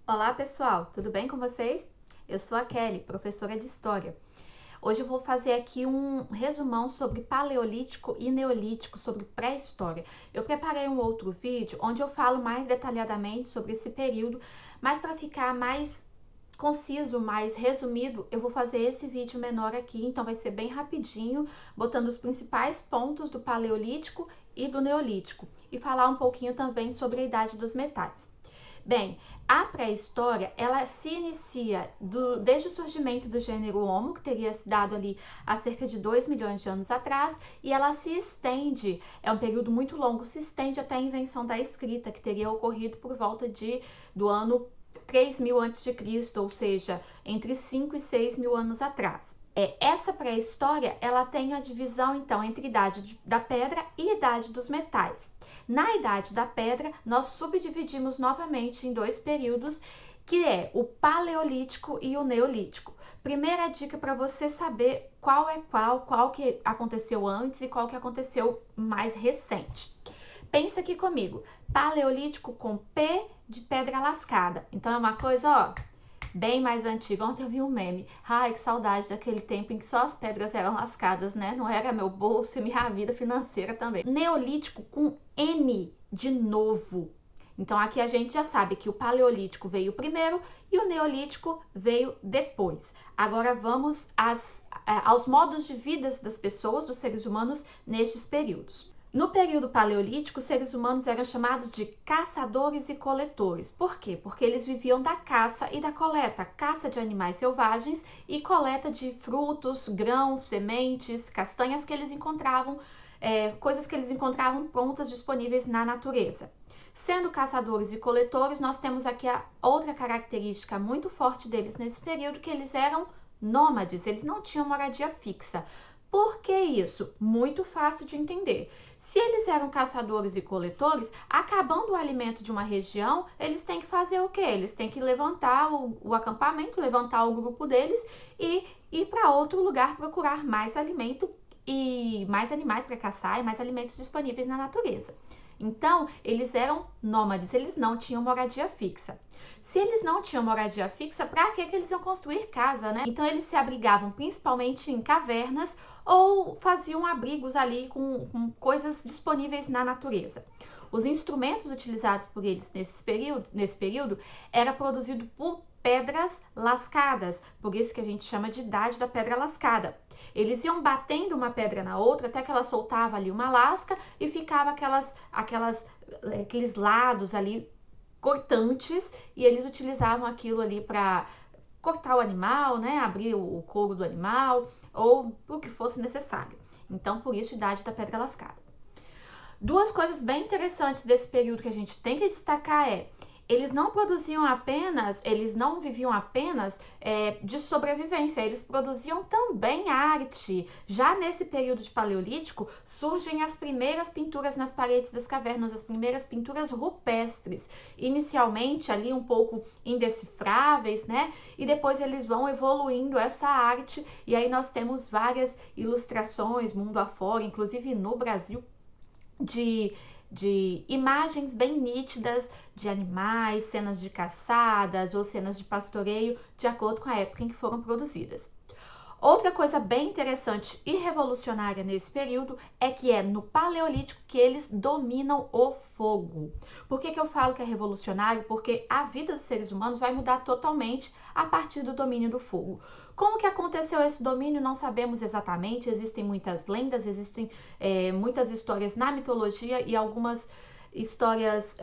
Olá pessoal, tudo bem com vocês? Eu sou a Kelly, professora de História. Hoje eu vou fazer aqui um resumão sobre Paleolítico e Neolítico, sobre pré-história. Eu preparei um outro vídeo onde eu falo mais detalhadamente sobre esse período, mas para ficar mais conciso, mais resumido, eu vou fazer esse vídeo menor aqui, então vai ser bem rapidinho, botando os principais pontos do Paleolítico e do Neolítico e falar um pouquinho também sobre a idade dos metais. Bem, a pré-história, ela se inicia desde o surgimento do gênero Homo, que teria se dado ali há cerca de 2 milhões de anos atrás, e ela se estende, é um período muito longo, se estende até a invenção da escrita, que teria ocorrido por volta do ano 3000 a.C., ou seja, entre 5 e 6 mil anos atrás. Essa pré-história, ela tem a divisão, então, entre idade da pedra e idade dos metais. Na idade da pedra, nós subdividimos novamente em dois períodos, que é o paleolítico e o neolítico. Primeira dica para você saber qual é qual que aconteceu antes e qual que aconteceu mais recente. Pensa aqui comigo, paleolítico com P de pedra lascada. Então é uma coisa, ó, bem mais antiga. Ontem eu vi um meme. Ai, que saudade daquele tempo em que só as pedras eram lascadas, né? Não era meu bolso e minha vida financeira também. Neolítico com N de novo. Então aqui a gente já sabe que o paleolítico veio primeiro e o neolítico veio depois. Agora vamos aos modos de vida das pessoas, dos seres humanos, nestes períodos. No período paleolítico, os seres humanos eram chamados de caçadores e coletores. Por quê? Porque eles viviam da caça e da coleta, caça de animais selvagens e coleta de frutos, grãos, sementes, castanhas que eles encontravam, coisas que eles encontravam prontas, disponíveis na natureza. Sendo caçadores e coletores, nós temos aqui a outra característica muito forte deles nesse período, que eles eram nômades, eles não tinham moradia fixa. Por que isso? Muito fácil de entender. Se eles eram caçadores e coletores, acabando o alimento de uma região, eles têm que fazer o quê? Eles têm que levantar o acampamento, levantar o grupo deles e ir para outro lugar procurar mais alimento e mais animais para caçar e mais alimentos disponíveis na natureza. Então, eles eram nômades, eles não tinham moradia fixa. Se eles não tinham moradia fixa, para que eles iam construir casa, né? Então, eles se abrigavam principalmente em cavernas ou faziam abrigos ali com coisas disponíveis na natureza. Os instrumentos utilizados por eles nesse período era produzido por pedras lascadas, por isso que a gente chama de idade da pedra lascada. Eles iam batendo uma pedra na outra até que ela soltava ali uma lasca e ficava aqueles lados ali cortantes, e eles utilizavam aquilo ali para cortar o animal, né, abrir o couro do animal ou o que fosse necessário. Então, por isso, idade da pedra lascada. Duas coisas bem interessantes desse período que a gente tem que destacar eles não eles não viviam apenas de sobrevivência, eles produziam também arte. Já nesse período de paleolítico, surgem as primeiras pinturas nas paredes das cavernas, as primeiras pinturas rupestres, inicialmente ali um pouco indecifráveis, né? E depois eles vão evoluindo essa arte, e aí nós temos várias ilustrações mundo afora, inclusive no Brasil, de imagens bem nítidas de animais, cenas de caçadas ou cenas de pastoreio, de acordo com a época em que foram produzidas. Outra coisa bem interessante e revolucionária nesse período é que é no Paleolítico que eles dominam o fogo. Por que eu falo que é revolucionário? Porque a vida dos seres humanos vai mudar totalmente a partir do domínio do fogo. Como que aconteceu esse domínio? Não sabemos exatamente, existem muitas lendas, existem muitas histórias na mitologia e algumas histórias,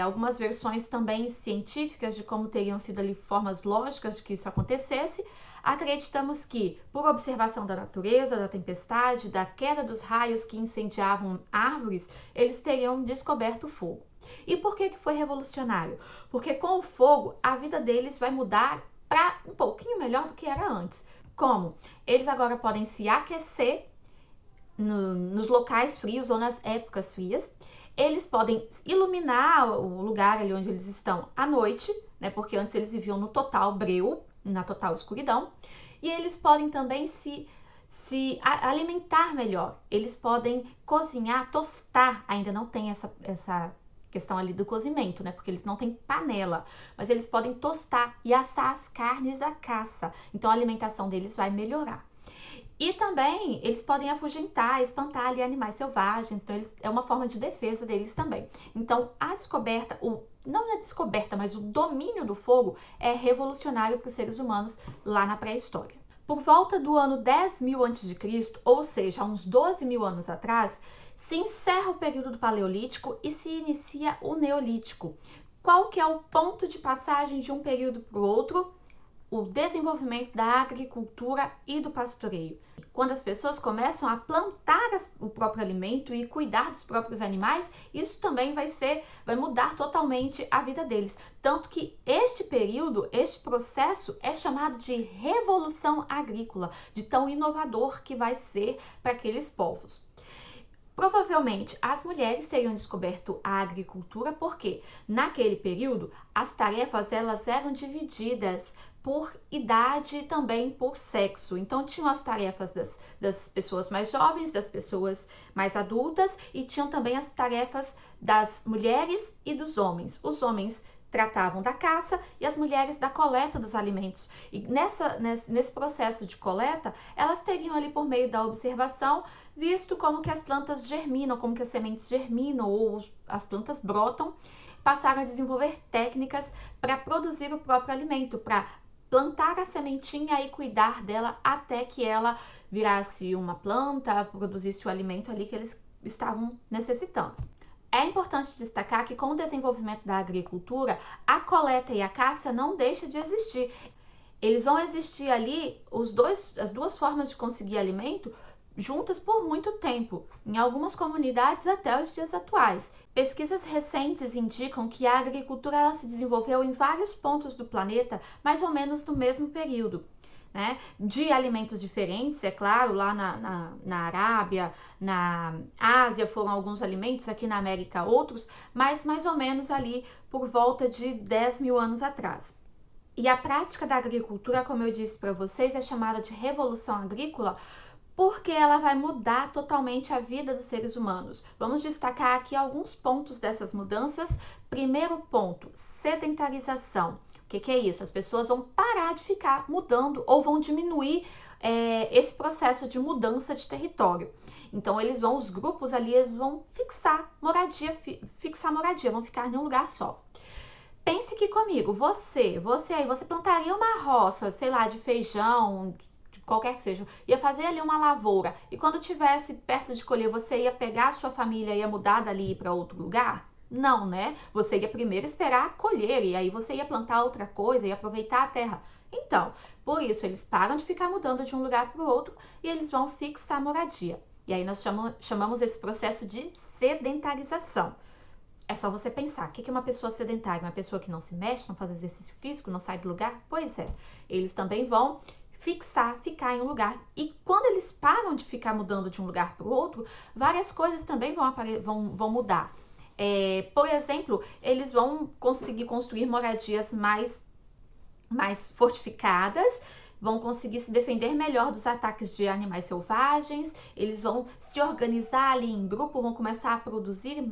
algumas versões também científicas de como teriam sido ali formas lógicas de que isso acontecesse. Acreditamos que, por observação da natureza, da tempestade, da queda dos raios que incendiavam árvores, eles teriam descoberto o fogo. E por que foi revolucionário? Porque com o fogo, a vida deles vai mudar para um pouquinho melhor do que era antes. Como? Eles agora podem se aquecer nos locais frios ou nas épocas frias. Eles podem iluminar o lugar ali onde eles estão à noite, né? Porque antes eles viviam no total breu, na total escuridão, e eles podem também se alimentar melhor, eles podem cozinhar, tostar, ainda não tem essa questão ali do cozimento, né? Porque eles não têm panela, mas eles podem tostar e assar as carnes da caça. Então a alimentação deles vai melhorar. E também eles podem afugentar, espantar ali animais selvagens, então é uma forma de defesa deles também. Então a descoberta, não é descoberta, mas o domínio do fogo é revolucionário para os seres humanos lá na pré-história. Por volta do ano 10.000 a.C., ou seja, há uns 12.000 anos atrás, se encerra o período do Paleolítico e se inicia o Neolítico. Qual que é o ponto de passagem de um período para o outro? O desenvolvimento da agricultura e do pastoreio. Quando as pessoas começam a plantar o próprio alimento e cuidar dos próprios animais, isso também vai mudar totalmente a vida deles. Tanto que este período, este processo é chamado de Revolução Agrícola, de tão inovador que vai ser para aqueles povos. Provavelmente as mulheres teriam descoberto a agricultura porque naquele período as tarefas elas eram divididas por idade e também por sexo. Então tinham as tarefas das pessoas mais jovens, das pessoas mais adultas e tinham também as tarefas das mulheres e dos homens. Os homens tratavam da caça e as mulheres da coleta dos alimentos. E nesse processo de coleta, elas teriam ali por meio da observação visto como que as plantas germinam, como que as sementes germinam ou as plantas brotam, passaram a desenvolver técnicas para produzir o próprio alimento, para plantar a sementinha e cuidar dela até que ela virasse uma planta, produzisse o alimento ali que eles estavam necessitando. É importante destacar que com o desenvolvimento da agricultura, a coleta e a caça não deixam de existir. Eles vão existir ali, as duas formas de conseguir alimento, juntas por muito tempo, em algumas comunidades até os dias atuais. Pesquisas recentes indicam que a agricultura ela se desenvolveu em vários pontos do planeta, mais ou menos no mesmo período. Né? De alimentos diferentes, é claro, lá na Arábia, na Ásia foram alguns alimentos, aqui na América outros, mas mais ou menos ali por volta de 10.000 anos atrás. E a prática da agricultura, como eu disse para vocês, é chamada de Revolução Agrícola porque ela vai mudar totalmente a vida dos seres humanos. Vamos destacar aqui alguns pontos dessas mudanças. Primeiro ponto, sedentarização. O que é isso? As pessoas vão parar de ficar mudando ou vão diminuir esse processo de mudança de território. Então os grupos ali, eles vão fixar moradia, vão ficar em um lugar só. Pense aqui comigo, você aí, você plantaria uma roça, sei lá, de feijão, qualquer que seja, ia fazer ali uma lavoura e quando tivesse perto de colher, você ia pegar a sua família e ia mudar dali para outro lugar? Não, né? Você ia primeiro esperar colher e aí você ia plantar outra coisa e aproveitar a terra. Então, por isso, eles param de ficar mudando de um lugar para o outro e eles vão fixar a moradia. E aí nós chamamos esse processo de sedentarização. É só você pensar, o que é uma pessoa sedentária? Uma pessoa que não se mexe, não faz exercício físico, não sai do lugar? Pois é, eles também vão ficar em um lugar. E quando eles param de ficar mudando de um lugar para o outro, várias coisas também vão mudar. Por exemplo, eles vão conseguir construir moradias mais fortificadas, vão conseguir se defender melhor dos ataques de animais selvagens, eles vão se organizar ali em grupo, vão começar a produzir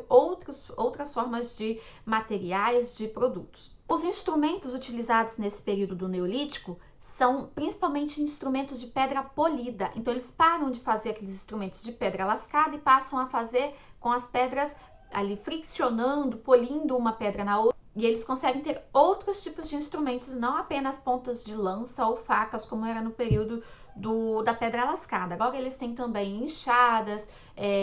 outras formas de materiais, de produtos. Os instrumentos utilizados nesse período do Neolítico são principalmente instrumentos de pedra polida. Então eles param de fazer aqueles instrumentos de pedra lascada e passam a fazer com as pedras ali friccionando, polindo uma pedra na outra. E eles conseguem ter outros tipos de instrumentos, não apenas pontas de lança ou facas, como era no período da pedra lascada. Agora eles têm também enxadas,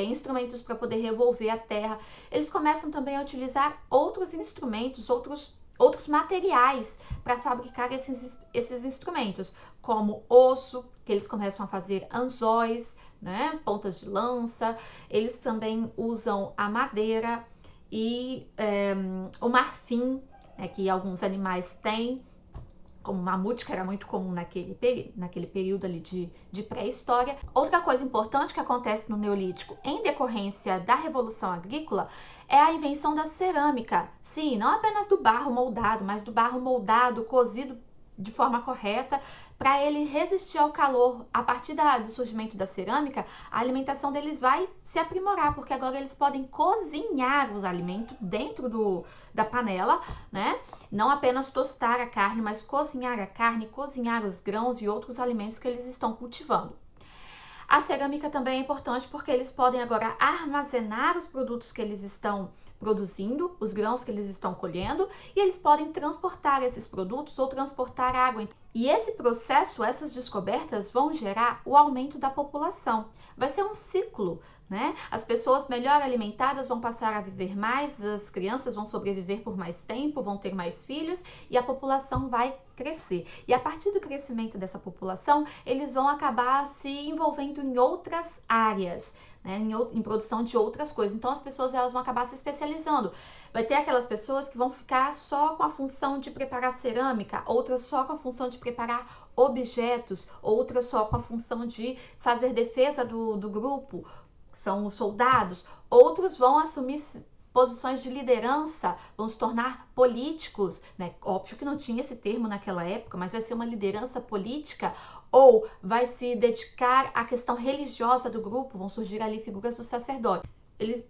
instrumentos para poder revolver a terra. Eles começam também a utilizar outros instrumentos, outros materiais para fabricar esses instrumentos, como osso, que eles começam a fazer anzóis, né, pontas de lança. Eles também usam a madeira e o marfim, né, que alguns animais têm, como o mamute, que era muito comum naquele período ali de pré-história. Outra coisa importante que acontece no Neolítico, em decorrência da Revolução Agrícola, é a invenção da cerâmica. Sim, não apenas do barro moldado, mas do barro moldado, cozido de forma correta, para ele resistir ao calor. A partir do surgimento da cerâmica, a alimentação deles vai se aprimorar, porque agora eles podem cozinhar os alimentos dentro da panela, né? Não apenas tostar a carne, mas cozinhar a carne, cozinhar os grãos e outros alimentos que eles estão cultivando. A cerâmica também é importante porque eles podem agora armazenar os produtos que eles estão produzindo, os grãos que eles estão colhendo, e eles podem transportar esses produtos ou transportar água. E esse processo, essas descobertas vão gerar o aumento da população. Vai ser um ciclo, né? As pessoas melhor alimentadas vão passar a viver mais, as crianças vão sobreviver por mais tempo, vão ter mais filhos e a população vai crescer. E a partir do crescimento dessa população, eles vão acabar se envolvendo em outras áreas, né, em produção de outras coisas. Então as pessoas elas vão acabar se especializando. Vai ter aquelas pessoas que vão ficar só com a função de preparar cerâmica, outras só com a função de preparar objetos, outras só com a função de fazer defesa do grupo, são os soldados. Outros vão assumir posições de liderança, vão se tornar políticos, né? Óbvio que não tinha esse termo naquela época, mas vai ser uma liderança política, ou vai se dedicar à questão religiosa do grupo, vão surgir ali figuras do sacerdote.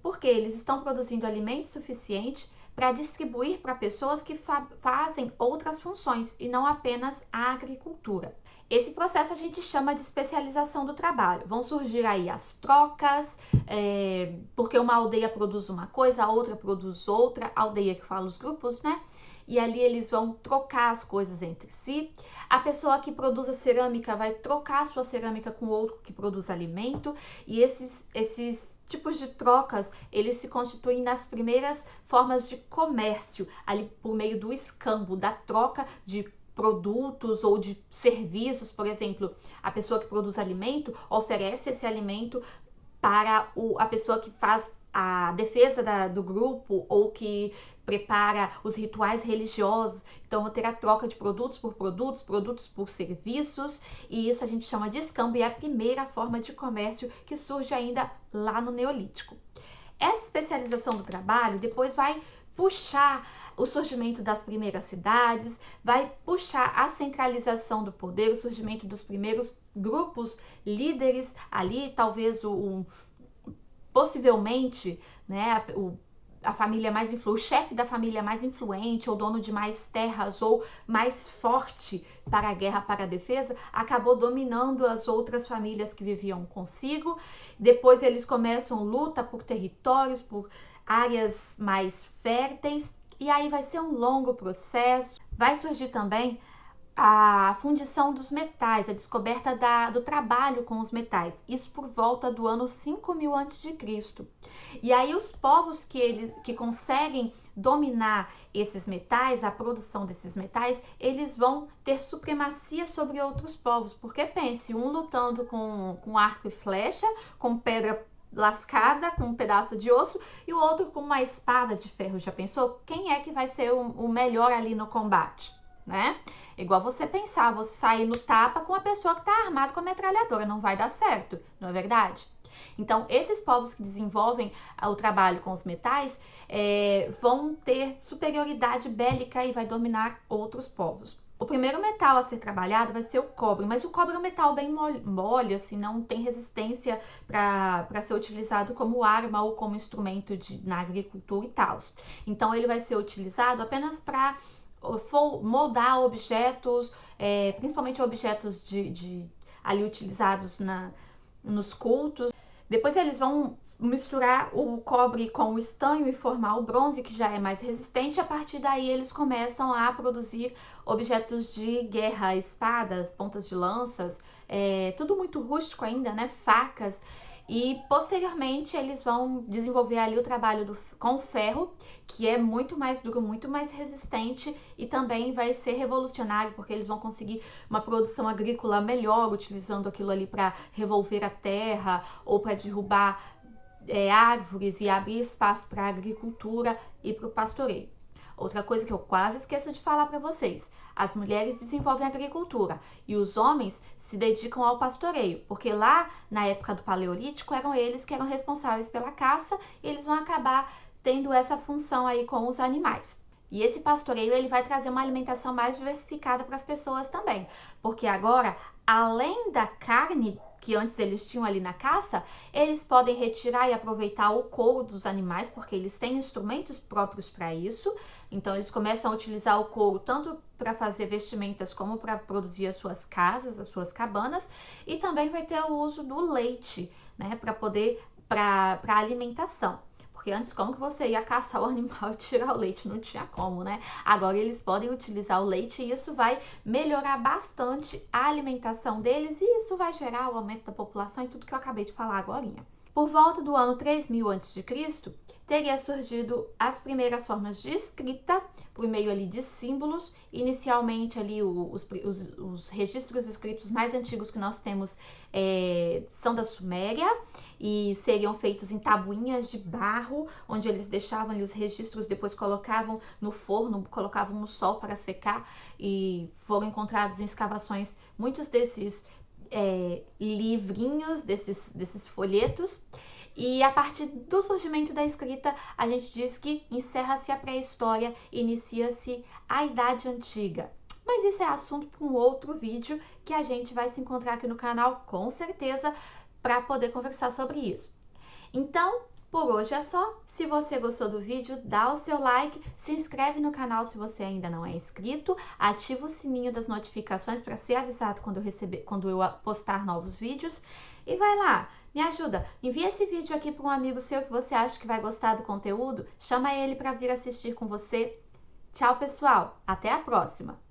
Porque eles estão produzindo alimento suficiente para distribuir para pessoas que fazem outras funções e não apenas a agricultura. Esse processo a gente chama de especialização do trabalho. Vão surgir aí as trocas, porque uma aldeia produz uma coisa, a outra produz outra, a aldeia que fala os grupos, né? E ali eles vão trocar as coisas entre si. A pessoa que produz a cerâmica vai trocar a sua cerâmica com outro que produz alimento. E esses tipos de trocas, eles se constituem nas primeiras formas de comércio, ali por meio do escambo, da troca de produtos ou de serviços. Por exemplo, a pessoa que produz alimento oferece esse alimento para a pessoa que faz a defesa do grupo ou que prepara os rituais religiosos. Então, vou ter a troca de produtos por produtos, produtos por serviços, e isso a gente chama de escambo, e é a primeira forma de comércio que surge ainda lá no Neolítico. Essa especialização do trabalho depois vai puxar o surgimento das primeiras cidades, vai puxar a centralização do poder, o surgimento dos primeiros grupos líderes ali, talvez possivelmente, né, a família mais o chefe da família mais influente, ou dono de mais terras, ou mais forte para a guerra, para a defesa, acabou dominando as outras famílias que viviam consigo. Depois eles começam luta por territórios, por áreas mais férteis, e aí vai ser um longo processo. Vai surgir também a fundição dos metais, a descoberta do trabalho com os metais, isso por volta do ano 5000 a.C. E aí os povos que conseguem dominar esses metais, a produção desses metais, eles vão ter supremacia sobre outros povos, porque pense, um lutando com arco e flecha, com pedra lascada, com um pedaço de osso, e o outro com uma espada de ferro. Já pensou? Quem é que vai ser o melhor ali no combate, né? Igual você pensar, você sair no tapa com a pessoa que está armada com a metralhadora, não vai dar certo, não é verdade? Então, esses povos que desenvolvem o trabalho com os metais vão ter superioridade bélica e vai dominar outros povos. O primeiro metal a ser trabalhado vai ser o cobre, mas o cobre é um metal bem mole, assim, não tem resistência para ser utilizado como arma ou como instrumento na agricultura e tal. Então, ele vai ser utilizado apenas para moldar objetos, principalmente objetos ali utilizados nos cultos. Depois eles vão misturar o cobre com o estanho e formar o bronze, que já é mais resistente. A partir daí eles começam a produzir objetos de guerra, espadas, pontas de lanças, tudo muito rústico ainda, né? Facas. E posteriormente eles vão desenvolver ali o trabalho com o ferro, que é muito mais duro, muito mais resistente, e também vai ser revolucionário, porque eles vão conseguir uma produção agrícola melhor, utilizando aquilo ali para revolver a terra ou para derrubar árvores e abrir espaço para a agricultura e para o pastoreio. Outra coisa que eu quase esqueço de falar para vocês: as mulheres desenvolvem a agricultura e os homens se dedicam ao pastoreio, porque lá na época do Paleolítico eram eles que eram responsáveis pela caça, e eles vão acabar tendo essa função aí com os animais. E esse pastoreio ele vai trazer uma alimentação mais diversificada para as pessoas também, porque agora, além da carne que antes eles tinham ali na caça, eles podem retirar e aproveitar o couro dos animais, porque eles têm instrumentos próprios para isso. Então eles começam a utilizar o couro tanto para fazer vestimentas como para produzir as suas casas, as suas cabanas, e também vai ter o uso do leite, né, para alimentação. Porque antes, como que você ia caçar o animal e tirar o leite? Não tinha como, né? Agora eles podem utilizar o leite e isso vai melhorar bastante a alimentação deles e isso vai gerar o aumento da população e tudo que eu acabei de falar agorinha. Por volta do ano 3000 a.C., teria surgido as primeiras formas de escrita por meio ali de símbolos. Inicialmente ali os registros escritos mais antigos que nós temos são da Suméria e seriam feitos em tabuinhas de barro, onde eles deixavam ali os registros, depois colocavam no forno, colocavam no sol para secar e foram encontrados em escavações muitos desses livrinhos, desses folhetos. E a partir do surgimento da escrita, a gente diz que encerra-se a pré-história, inicia-se a Idade Antiga. Mas isso é assunto para um outro vídeo que a gente vai se encontrar aqui no canal, com certeza, para poder conversar sobre isso. Então, por hoje é só. Se você gostou do vídeo, dá o seu like, se inscreve no canal se você ainda não é inscrito, ativa o sininho das notificações para ser avisado quando eu postar novos vídeos e vai lá, me ajuda, envia esse vídeo aqui para um amigo seu que você acha que vai gostar do conteúdo, chama ele para vir assistir com você. Tchau, pessoal, até a próxima!